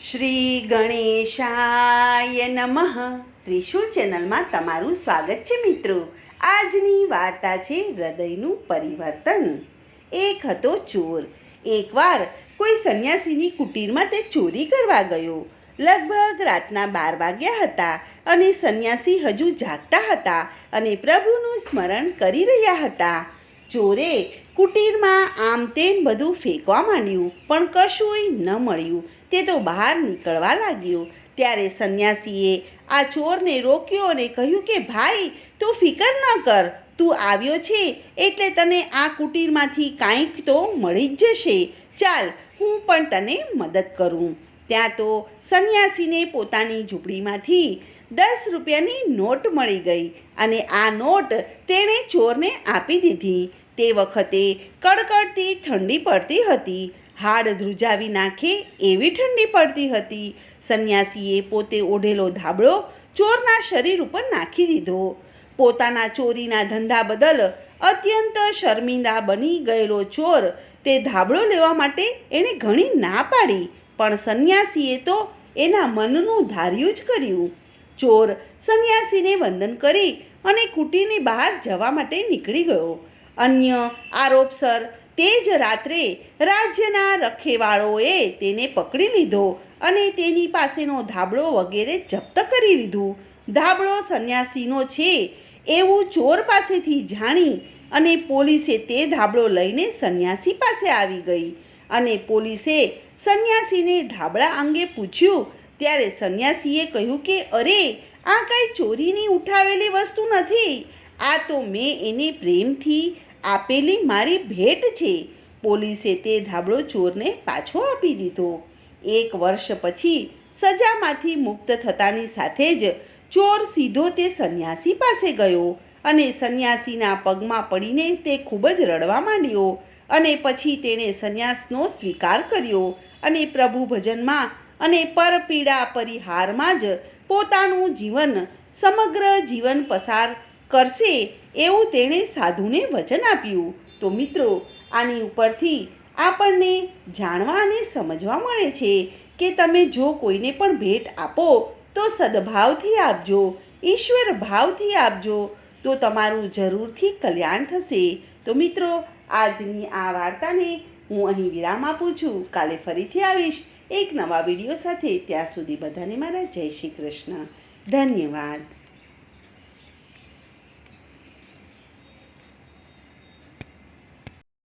શ્રી ગણેશાય નમઃ. ત્રિશુળ ચેનલમાં તમારું સ્વાગત છે મિત્રો. આજની વાર્તા છે હૃદયનું પરિવર્તન. એક હતો ચોર. એકવાર કોઈ સંન્યાસીની કુટીરમાં તે ચોરી કરવા ગયો. લગભગ રાતના 12 વાગ્યા હતા અને સંન્યાસી હજુ જાગતા હતા અને પ્રભુનું સ્મરણ કરી રહ્યા હતા. ચોરે કુટીરમાં આમ તેમ બધું ફેંકવા માંડ્યું, પણ કશુંય ન મળ્યું. તે તો બહાર નીકળવા લાગ્યો. ત્યારે સંન્યાસીએ આ ચોરને રોક્યો અને કહ્યું કે ભાઈ, તું ફિકર ન કર, તું આવ્યો છે એટલે તને આ કુટીરમાંથી કાંઈક તો મળી જ જશે. ચાલ, હું પણ તને મદદ કરું. ત્યાં તો સંન્યાસીને પોતાની ઝૂંપડીમાંથી 10 રૂપિયાની નોટ મળી ગઈ અને આ નોટ તેણે ચોરને આપી દીધી. તે વખતે કડકડતી ઠંડી પડતી હતી. હાડ ધ્રુજાવી નાખે એવી ઠંડી પડતી હતી. સંન્યાસીએ પોતે ઓઢેલો ધાબળો ચોરના શરીર ઉપર નાખી દીધો. પોતાના ચોરીના ધંધા બદલ અત્યંત શર્મિંદા બની ગયેલો ચોર તે ધાબળો લેવા માટે એણે ઘણી ના પાડી, પણ સંન્યાસીએ તો એના મનનું ધાર્યું જ કર્યું. ચોર સંન્યાસીને વંદન કરી અને કુટીરની બહાર જવા માટે નીકળી ગયો. અન્ય આરોપસર તે જ રાત્રે રાજ્યના રખેવાળોએ તેને પકડી લીધો અને તેની પાસેનો ધાબળો વગેરે જપ્ત કરી લીધું. ધાબળો સંન્યાસીનો છે એવું ચોર પાસેથી જાણી અને પોલીસે તે ધાબળો લઈને સંન્યાસી પાસે આવી ગઈ અને પોલીસે સંન્યાસીને ધાબળા અંગે પૂછ્યું. ત્યારે સંન્યાસીએ કહ્યું કે અરે, આ કાંઈ ચોરીની ઉઠાવેલી વસ્તુ નથી, આ તો મેં એને પ્રેમથી આપેલી મારી ભેટ છે. પોલીસે તે ધાબળો ચોરને પાછો આપી દીધો. 1 વર્ષ પછી સજામાંથી મુક્ત થતાની સાથે જ ચોર સીધો તે સંન્યાસી પાસે ગયો અને સંન્યાસીના પગમાં પડીને તે ખૂબ જ રડવા માંડ્યો અને પછી તેણે સંન્યાસનો સ્વીકાર કર્યો અને પ્રભુ ભજનમાં અને પરપીડા પરિહારમાં જ પોતાનું સમગ્ર જીવન પસાર કરશે એવું તેણે સાધુને વચન આપ્યું. તો મિત્રો, આની ઉપરથી આપણને જાણવા અને સમજવા મળે છે કે તમે જો કોઈને પણ ભેટ આપો તો સદભાવથી આપજો, ઈશ્વર ભાવથી આપજો, તો તમારું જરૂરથી કલ્યાણ થશે. તો મિત્રો, આજની આ વાર્તાને હું અહીં વિરામ આપું છું. કાલે ફરીથી આવીશ એક નવા વિડીયો સાથે. ત્યાં સુધી બધાને મારા જય શ્રી કૃષ્ણ. ધન્યવાદ.